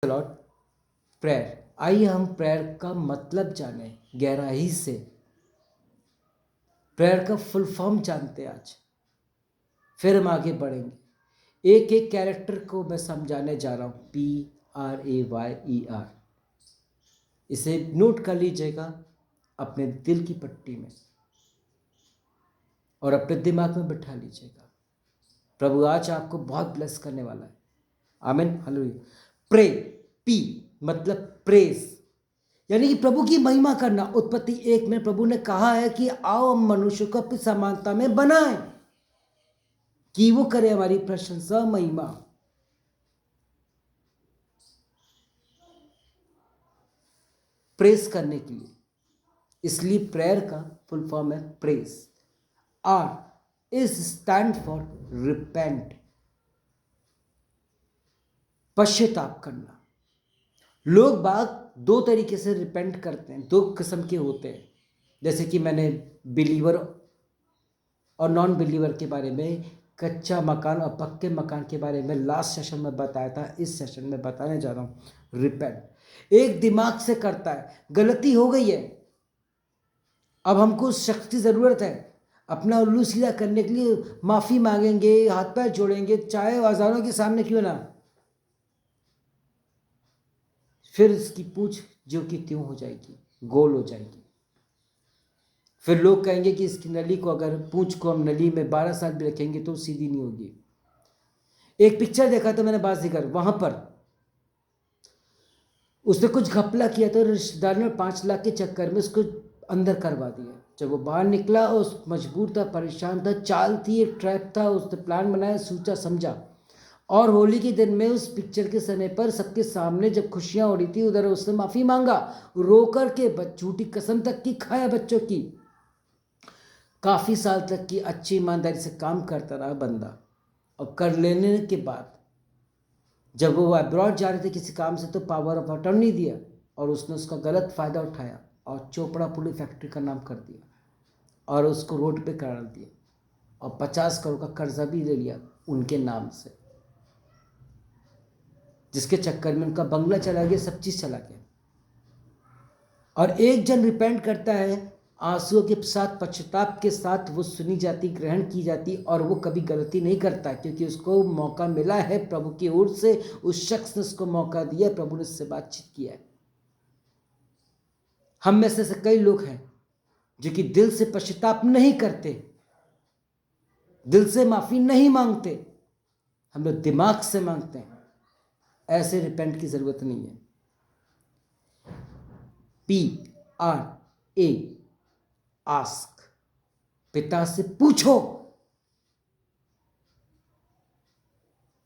Lord. Prayer, आइए हम prayer का मतलब जाने गहराई से। प्रेयर का फुल फॉर्म जानते हैं आज, फिर हम आगे बढ़ेंगे। एक एक कैरेक्टर को मैं समझाने जा रहा हूँ। PRAYER, इसे नोट कर लीजिएगा अपने दिल की पट्टी में और अपने दिमाग में बिठा लीजिएगा। प्रभु आज आपको बहुत ब्लेस करने वाला है। आमीन, हालेलुया। प्रे, पी मतलब प्रेज, यानी कि प्रभु की महिमा करना। उत्पत्ति 1 में प्रभु ने कहा है कि आओ हम मनुष्य को अपनी समानता में बनाएं, कि वो करे हमारी प्रशंसा महिमा। प्रेस करने के लिए, इसलिए प्रेयर का फुल फॉर्म है press. R is stand for repent, पश्चाताप करना। लोग बाग दो तरीके से रिपेंट करते हैं, दो किस्म के होते हैं। जैसे कि मैंने बिलीवर और नॉन बिलीवर के बारे में, कच्चा मकान और पक्के मकान के बारे में लास्ट सेशन में बताया था। इस सेशन में बताने जा रहा हूँ रिपेंट। एक दिमाग से करता है, गलती हो गई है, अब हमको उस शख्स की ज़रूरत है। अपना उल्लू सीधा करने के लिए माफ़ी मांगेंगे, हाथ पैर जोड़ेंगे, चाहे हज़ारों के सामने क्यों ना। फिर इसकी पूछ जो कि त्यों हो जाएगी, गोल हो जाएगी। फिर लोग कहेंगे कि इसकी नली को, अगर पूंछ को हम नली में 12 साल भी रखेंगे तो सीधी नहीं होगी। एक पिक्चर देखा था मैंने बाजीगर, वहां पर उसने कुछ घपला किया था, रिश्तेदार ने 5 लाख के चक्कर में उसको अंदर करवा दिया। जब वो बाहर निकला, उस मजबूर था, परेशान था, चाल थी, एक ट्रैप था, उसने प्लान बनाया, सोचा समझा। और होली के दिन में उस पिक्चर के समय पर सबके सामने जब खुशियां हो रही थी, उधर उसने माफी मांगा, रो करके झूठी कसम तक की खाया बच्चों की। काफ़ी साल तक की अच्छी ईमानदारी से काम करता रहा बंदा, और कर लेने के बाद जब वो अब्रॉड जा रहे थे किसी काम से, तो पावर ऑफ अटॉर्नी दिया और उसने उसका गलत फ़ायदा उठाया और चोपड़ा पुली फैक्ट्री का नाम कर दिया और उसको रोड पे करा दिया और 50 करोड़ का कर्जा भी ले लिया उनके नाम से, जिसके चक्कर में उनका बंगला चला गया, सब चीज़ चला गया। और एक जन रिपेंट करता है, आंसुओं के साथ, पश्चाताप के साथ वो सुनी जाती, ग्रहण की जाती, और वो कभी गलती नहीं करता, क्योंकि उसको मौका मिला है प्रभु की ओर से। उस शख्स ने उसको मौका दिया, प्रभु ने उससे बातचीत किया है। हम में से कई लोग हैं जो कि दिल से पश्चाताप नहीं करते, दिल से माफी नहीं मांगते, हम लोग दिमाग से मांगते हैं। ऐसे रिपेंट की जरूरत नहीं है। PRA, आस्क, पिता से पूछो,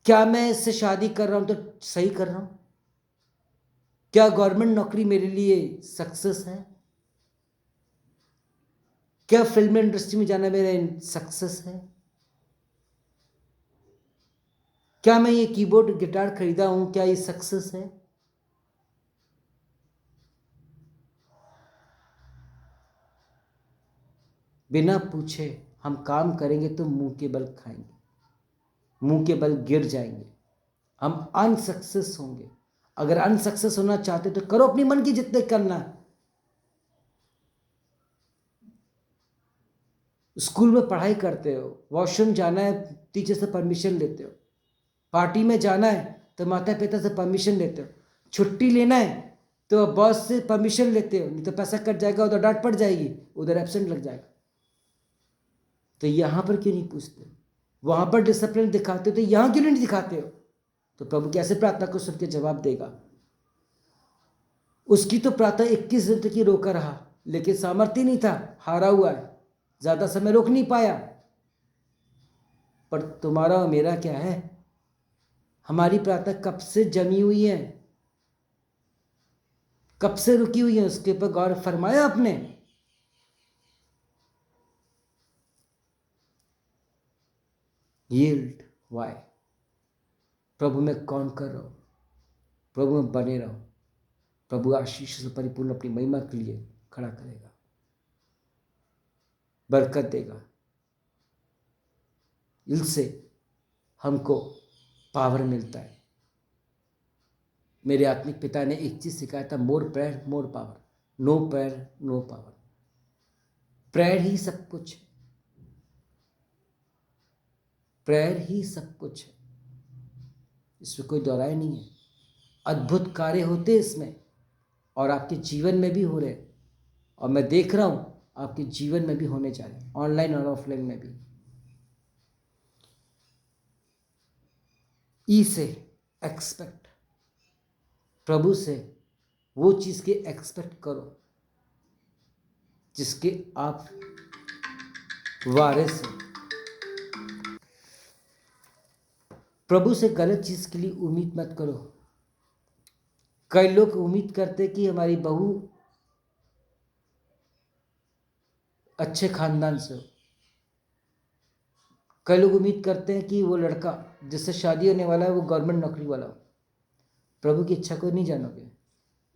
क्या मैं इससे शादी कर रहा हूं तो सही कर रहा हूं? क्या गवर्नमेंट नौकरी मेरे लिए सक्सेस है? क्या फिल्म इंडस्ट्री में जाना मेरा सक्सेस है? क्या मैं ये कीबोर्ड गिटार खरीदा हूं, क्या ये सक्सेस है? बिना पूछे हम काम करेंगे तो मुंह के बल खाएंगे, मुंह के बल गिर जाएंगे, हम अनसक्सेस होंगे। अगर अनसक्सेस होना चाहते तो करो अपनी मन की जितने करना है। स्कूल में पढ़ाई करते हो, वॉशरूम जाना है टीचर से परमिशन लेते हो, पार्टी में जाना है तो माता पिता से परमिशन लेते हो, छुट्टी लेना है तो बॉस से परमिशन लेते हो, नहीं तो पैसा कट जाएगा, उधर डांट पड़ जाएगी, उधर एब्सेंट लग जाएगा। तो यहां पर क्यों नहीं पूछते? वहां पर डिसिप्लिन दिखाते हो तो यहां क्यों नहीं दिखाते हो? तो प्रभु कैसे प्रार्थना को सुन के जवाब देगा? उसकी तो प्रार्थना 21 दिन तक ही रोका रहा, लेकिन सामर्थ्य नहीं था, हारा हुआ है, ज्यादा समय रोक नहीं पाया। पर तुम्हारा और मेरा क्या है? हमारी प्रार्थना कब से जमी हुई है, कब से रुकी हुई है, उसके ऊपर गौर फरमाया आपने? यील्ड, वाई, प्रभु में कौन कर रहा हो, प्रभु में बने रहो, प्रभु आशीष से परिपूर्ण अपनी महिमा के लिए खड़ा करेगा, बरकत देगा। इससे हमको पावर मिलता है, मेरे आत्मिक पिता ने एक चीज़ सिखाया था, more prayer more power, no prayer no power. Prayer ही सब कुछ है, प्रेयर ही सब कुछ है, इसमें कोई दोहराई नहीं है। अद्भुत कार्य होते इसमें, और आपके जीवन में भी हो रहे, और मैं देख रहा हूँ आपके जीवन में भी होने जा रहे, ऑनलाइन और ऑफलाइन में भी। ई से एक्सपेक्ट, प्रभु से वो चीज़ के एक्सपेक्ट करो जिसके आप वारिस हो। प्रभु से गलत चीज़ के लिए उम्मीद मत करो। कई लोग उम्मीद करते कि हमारी बहू अच्छे खानदान से हो, कई लोग उम्मीद करते हैं कि वो लड़का जिससे शादी होने वाला है वो गवर्नमेंट नौकरी वाला हो। प्रभु की इच्छा को नहीं जानोगे।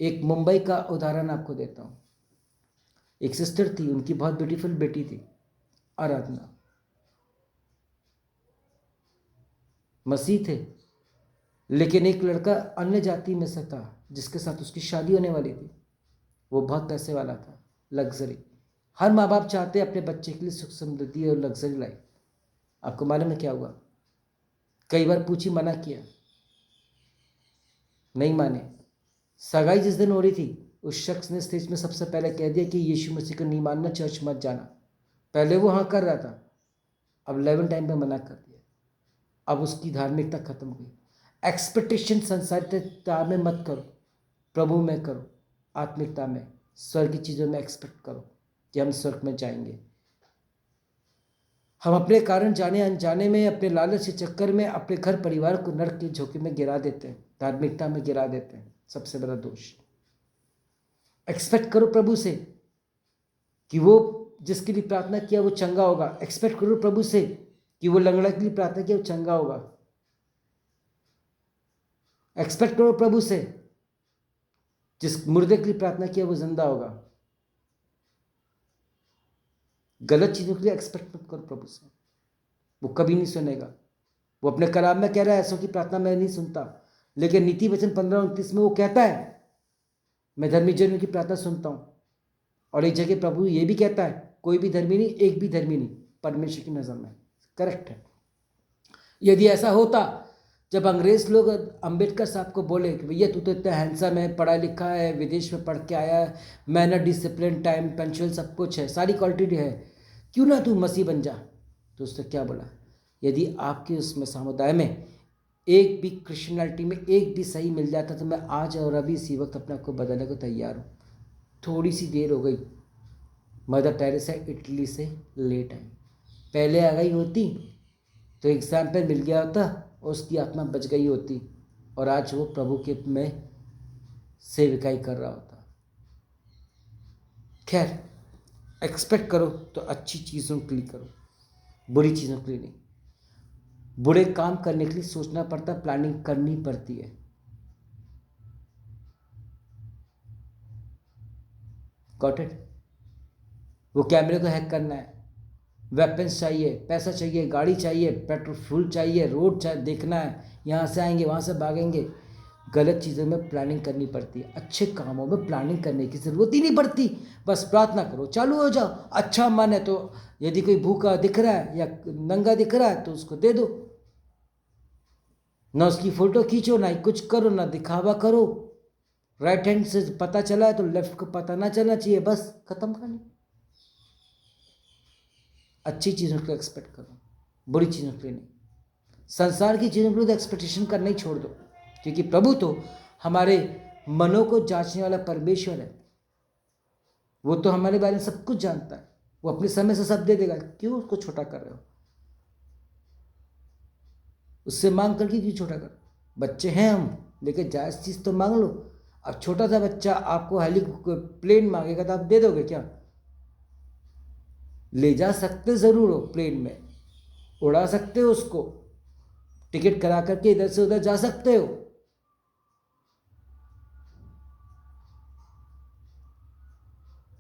एक मुंबई का उदाहरण आपको देता हूँ। एक सिस्टर थी, उनकी बहुत ब्यूटीफुल बेटी थी, आराधना, मसीह थे, लेकिन एक लड़का अन्य जाति में से था जिसके साथ उसकी शादी होने वाली थी। वो बहुत पैसे वाला था, लग्जरी। हर माँ बाप चाहते हैं अपने बच्चे के लिए सुख समृद्धि और लग्जरी लाइफ। आपको मालूम है क्या हुआ? कई बार पूछी, मना किया, नहीं माने। सगाई जिस दिन हो रही थी, उस शख्स ने स्टेज में सबसे पहले कह दिया कि यीशु मसीह को नहीं मानना, चर्च मत जाना। पहले वो हाँ कर रहा था, अब 11 टाइम पे मना कर दिया। अब उसकी धार्मिकता खत्म हुई। एक्सपेक्टेशन संसारिकता में मत करो, प्रभु में करो, आत्मिकता में, स्वर्ग की चीज़ों में एक्सपेक्ट करो कि हम स्वर्ग में जाएंगे। हम अपने कारण जाने अनजाने में, अपने लालच के चक्कर में अपने घर परिवार को नरक के झोंके में गिरा देते हैं, धार्मिकता में गिरा देते हैं। सबसे बड़ा दोष। एक्सपेक्ट करो प्रभु से कि वो जिसके लिए प्रार्थना किया वो चंगा होगा। एक्सपेक्ट करो प्रभु से कि वो लंगड़ा के लिए प्रार्थना किया वो चंगा होगा। एक्सपेक्ट करो प्रभु से जिस मुर्दे के लिए प्रार्थना किया वो जिंदा होगा। गलत चीजों के लिए एक्सपेक्ट मत करो प्रभु से, वो कभी नहीं सुनेगा। वो अपने कलाम में कह रहा है ऐसों की प्रार्थना मैं नहीं सुनता, लेकिन नीति वचन 15:29 में वो कहता है मैं धर्मी जनों की प्रार्थना सुनता हूं। और एक जगह प्रभु ये भी कहता है कोई भी धर्मी नहीं, एक भी धर्मी नहीं परमेश्वर की नजर में। करेक्ट है। यदि ऐसा होता, जब अंग्रेज लोग अंबेडकर साहब को बोले कि भैया तू तो इतना हैंडसम है, पढ़ा लिखा है, विदेश में पढ़ के आया है, मैनर, डिसिप्लिन, टाइम, पंक्चुअल सब कुछ है, सारी क्वालिटी है, क्यों ना तू मसीह बन जा। तो उसने क्या बोला? यदि आपके उसमें समुदाय में एक भी क्रिश्चियनिटी में एक भी सही मिल जाता तो मैं आज और अभी इसी वक्त अपने आप को बदलने को तैयार हूँ। थोड़ी सी देर हो गई, मदर टेरेसा इटली से लेट आई, पहले आ गई होती तो एग्जाम्पल मिल गया होता, उसकी आत्मा बच गई होती और आज वो प्रभु के में सेविकाई कर रहा होता। खैर, एक्सपेक्ट करो तो अच्छी चीज़ों के लिए करो, बुरी चीज़ों के लिए नहीं। बुरे काम करने के लिए सोचना पड़ता, प्लानिंग करनी पड़ती है। Got it? वो कैमरे को हैक करना है, वेपन्स चाहिए, पैसा चाहिए, गाड़ी चाहिए, पेट्रोल फ्यूल चाहिए, रोड चाहिए, देखना है, यहाँ से आएंगे वहाँ से भागेंगे। गलत चीज़ों में प्लानिंग करनी पड़ती है, अच्छे कामों में प्लानिंग करने की ज़रूरत ही नहीं पड़ती। बस प्रार्थना करो, चालू हो जाओ। अच्छा मन है तो यदि कोई भूखा दिख रहा है या नंगा दिख रहा है तो उसको दे दो, ना उसकी फ़ोटो खींचो, ना ही कुछ करो, ना दिखावा करो। राइट हैंड से पता चला है तो लेफ्ट को पता ना चलना चाहिए, बस खत्म कहानी। अच्छी चीज़ों को एक्सपेक्ट करो, बुरी चीज़ों के लिए नहीं। संसार की चीज़ों के लिए एक्सपेक्टेशन करना ही छोड़ दो, क्योंकि प्रभु तो हमारे मनों को जांचने वाला परमेश्वर है। वो तो हमारे बारे में सब कुछ जानता है, वो अपने समय से सब दे देगा। क्यों उसको छोटा कर रहे हो? उससे मांग करके क्यों छोटा कर? बच्चे हैं हम, लेकिन जायज़ चीज़ तो मांग लो। अब छोटा सा बच्चा आपको हेली प्लेन मांगेगा तो आप दे दोगे क्या? ले जा सकते ज़रूर हो, प्लेन में उड़ा सकते हो उसको, टिकट करा करके इधर से उधर जा सकते हो,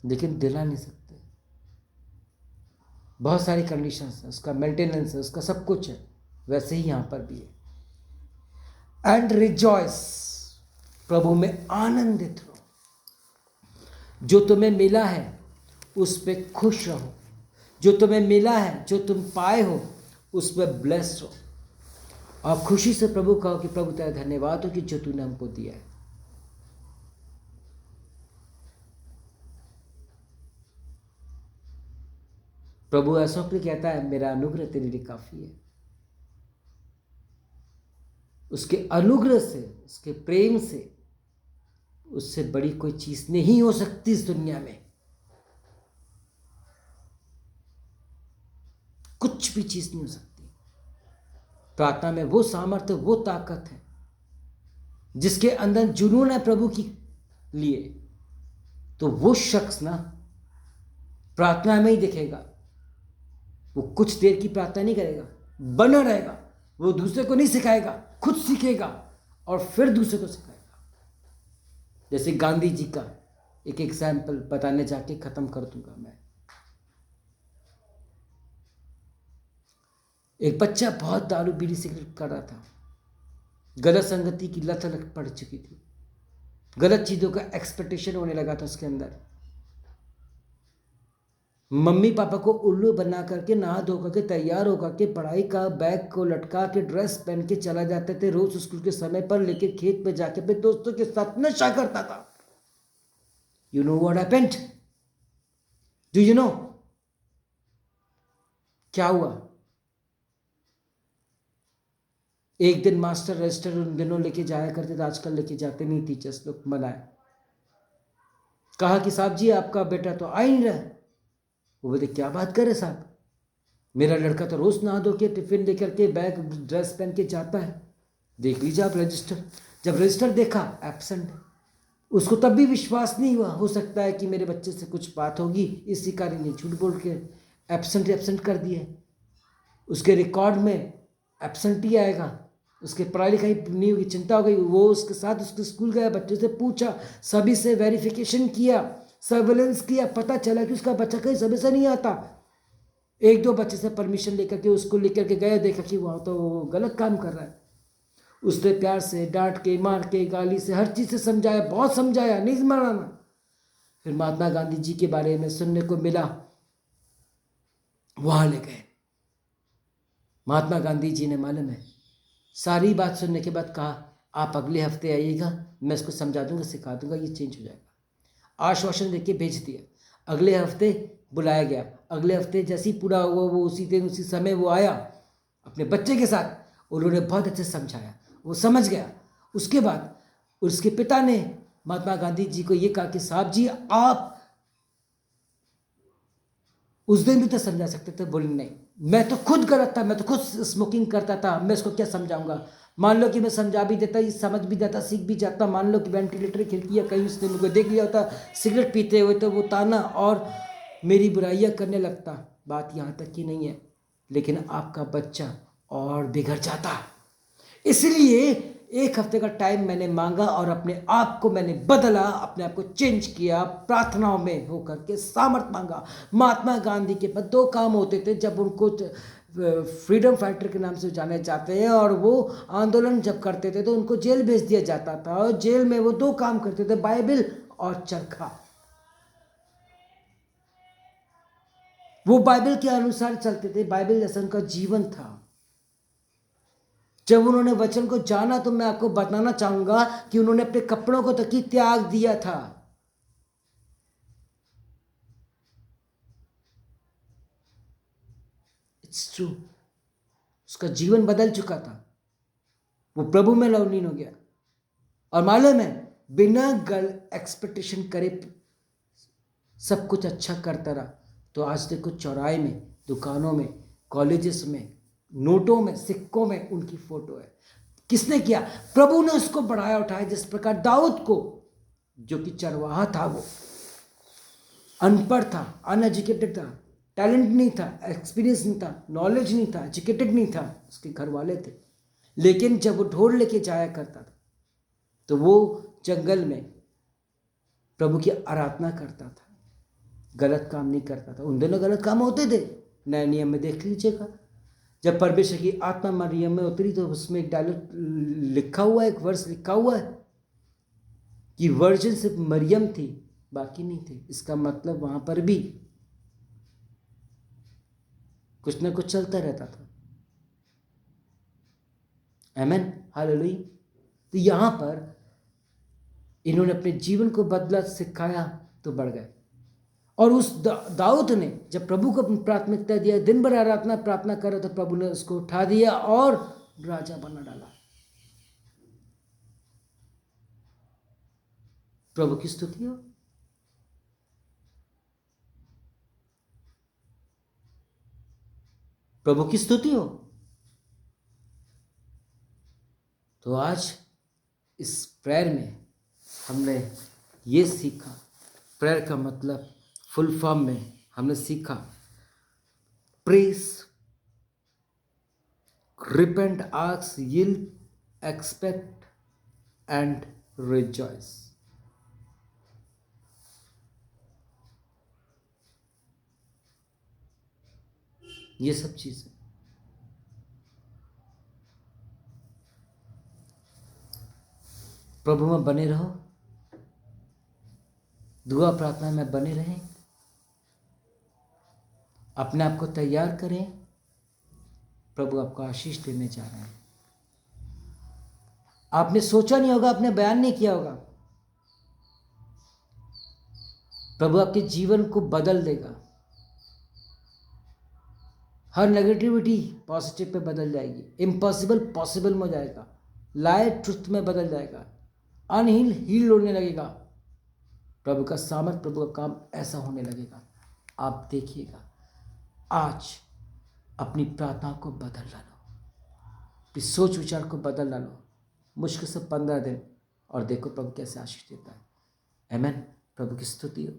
लेकिन दिला नहीं सकते। बहुत सारी कंडीशंस है, उसका मेंटेनेंस है, उसका सब कुछ है। वैसे ही यहाँ पर भी है। एंड रिजॉइस, प्रभु में आनंदित रहो, जो तुम्हें मिला है उस पर खुश रहो, जो तुम्हें मिला है, जो तुम पाए हो उस पर ब्लेस्ड रहो और खुशी से प्रभु कहो कि प्रभु तेरा धन्यवाद हो कि जो तूने हमको दिया है। प्रभु ऐसा के लिए कहता है मेरा अनुग्रह तेरे लिए काफी है। उसके अनुग्रह से, उसके प्रेम से, उससे बड़ी कोई चीज नहीं हो सकती इस दुनिया में। कुछ भी चीज नहीं हो सकती। प्रार्थना में वो सामर्थ्य, वो ताकत है जिसके अंदर जुनून है प्रभु के लिए, तो वो शख्स ना प्रार्थना में ही दिखेगा। वो कुछ देर की प्रार्थना नहीं करेगा, बना रहेगा। वो दूसरे को नहीं सिखाएगा, खुद सीखेगा और फिर दूसरे को सिखाएगा। जैसे गांधी जी का एक एग्जाम्पल बताने जाके खत्म कर दूंगा मैं। एक बच्चा बहुत दारू बीड़ी सिगरेट कर रहा था, गलत संगति की लत पड़ चुकी थी, गलत चीजों का एक्सपेक्टेशन होने लगा था उसके अंदर। मम्मी पापा को उल्लू बना करके, नहा धो करके, तैयार होकर के, पढ़ाई का बैग को लटका के, ड्रेस पहन के चला जाते थे रोज स्कूल के समय पर, लेके खेत में जाके अपने दोस्तों के साथ नशा करता था। You know what happened? Do you know क्या हुआ? एक दिन मास्टर रजिस्टर उन दिनों लेके जाया करते थे, आजकल लेके जाते नहीं, टीचर्स लोग मनाए। कहा कि साहब जी आपका बेटा तो आ ही नहीं रहा। वो बोले क्या बात करे साहब, मेरा लड़का तो रोज नहा धो के टिफिन लेकर के बैग ड्रेस पहन के जाता है, देख लीजिए आप रजिस्टर। जब रजिस्टर देखा एब्सेंट, उसको तब भी विश्वास नहीं हुआ। हो सकता है कि मेरे बच्चे से कुछ बात होगी, इसी कारण ये झूठ बोल के एब्सेंट कर दिए। उसके रिकॉर्ड में एब्सेंट ही आएगा, उसके पढ़ाई लिखाई नहीं होगी, चिंता हो गई। वो उसके साथ उसके स्कूल गया, बच्चे से पूछा, सभी से वेरिफिकेशन किया, सर्वेलेंस किया, पता चला कि उसका बच्चा कहीं समय से नहीं आता। एक दो बच्चे से परमिशन लेकर के उसको लेकर के गए, देखा कि वहाँ तो वो गलत काम कर रहा है। उसने प्यार से डांट के, मार के, गाली से, हर चीज़ से समझाया, बहुत समझाया, नहीं माना। फिर महात्मा गांधी जी के बारे में सुनने को मिला, वहाँ ले गए। महात्मा गांधी जी ने मालूम है सारी बात सुनने के बाद कहा आप अगले हफ्ते आइएगा, मैं इसको समझा दूंगा, सिखा दूंगा, ये चेंज हो जाएगा। आश्वासन देके भेज दिया। अगले हफ्ते बुलाया गया। अगले हफ्ते जैसे ही पूरा हुआ, वो उसी दिन उसी समय वो आया अपने बच्चे के साथ। उन्होंने बहुत अच्छे से समझाया, वो समझ गया। उसके बाद उसके पिता ने महात्मा गांधी जी को ये कहा कि साहब जी आप उस दिन भी तो समझा सकते थे। बोले नहीं, मैं तो खुद गलत था, मैं तो खुद स्मोकिंग करता था, मैं इसको क्या समझाऊंगा। मान लो कि मैं समझा भी देता, ये समझ भी जाता, सीख भी जाता। मान लो कि वेंटिलेटर खिड़की या कहीं उसने मुझे देख लिया होता सिगरेट पीते हुए, तो वो ताना और मेरी बुराइयां करने लगता। बात यहाँ तक की नहीं है, लेकिन आपका बच्चा और बिगड़ जाता। इसलिए एक हफ्ते का टाइम मैंने मांगा और अपने आप को मैंने बदला, अपने आप को चेंज किया, प्रार्थनाओं में होकर के सामर्थ मांगा। महात्मा गांधी के पास दो काम होते थे जब उनको फ्रीडम फाइटर के नाम से जाने जाते हैं, और वो आंदोलन जब करते थे तो उनको जेल भेज दिया जाता था। और जेल में वो दो काम करते थे, बाइबल और चरखा। वो बाइबल के अनुसार चलते थे, बाइबल जैसा उनका जीवन था। जब उन्होंने वचन को जाना तो मैं आपको बताना चाहूंगा कि उन्होंने अपने कपड़ों को तक ही त्याग दिया था। इट्स ट्रू, उसका जीवन बदल चुका था, वो प्रभु में लवलीन हो गया। और मालूम है बिना एक्सपेक्टेशन करे सब कुछ अच्छा करता रहा, तो आज देखो चौराहे में, दुकानों में, कॉलेजेस में, नोटों में, सिक्कों में उनकी फोटो है। किसने किया? प्रभु ने उसको बढ़ाया उठाया। जिस प्रकार दाऊद को, जो कि चरवाहा था, वो अनपढ़ था, अनएजुकेटेड था, टैलेंट नहीं था, एक्सपीरियंस नहीं था, नॉलेज नहीं था, एजुकेटेड नहीं था, उसके घर वाले थे, लेकिन जब वो ढोल लेके जाया करता था तो वो जंगल में प्रभु की आराधना करता था, गलत काम नहीं करता था। उन दिनों गलत काम होते थे, नए नियम में देख लीजिएगा। जब परमेश्वर की आत्मा मरियम में उतरी तो उसमें एक डायलॉग लिखा हुआ है, एक वर्ष लिखा हुआ है, कि वर्जिन सिर्फ मरियम थी, बाकी नहीं थे। इसका मतलब वहां पर भी कुछ ना कुछ चलता रहता था। आमीन, हालेलुया। तो यहां पर इन्होंने अपने जीवन को बदला, सिखाया तो बढ़ गए। और उस दाऊद ने जब प्रभु को प्राथमिकता दिया, दिन भर आराधना प्रार्थना करा, तो प्रभु ने उसको उठा दिया और राजा बना डाला। प्रभु की स्तुति हो। प्रभु की स्तुति हो। तो आज इस प्रेयर में हमने ये सीखा, प्रेयर का मतलब फुल फॉर्म में हमने सीखा, press, repent, ask, yield, expect and rejoice. ये सब चीजें प्रभु में बने रहो, दुआ प्रार्थना में बने रहें, अपने आप को तैयार करें। प्रभु आपको आशीष देने जा रहे हैं। आपने सोचा नहीं होगा, आपने बयान नहीं किया होगा, प्रभु आपके जीवन को बदल देगा। हर नेगेटिविटी पॉजिटिव पे बदल जाएगी, इम्पॉसिबल पॉसिबल में हो जाएगा, लाए ट्रुथ में बदल जाएगा, अनहील हील होने लगेगा। प्रभु का सामर्थ, प्रभु का काम ऐसा होने लगेगा, आप देखिएगा। आज अपनी प्रार्थना को बदल डालो, अपनी सोच विचार को बदल डालो, मुश्किल से 15 दिन, और देखो प्रभु कैसे आशीष देता है। आमीन। प्रभु की स्तुति हो।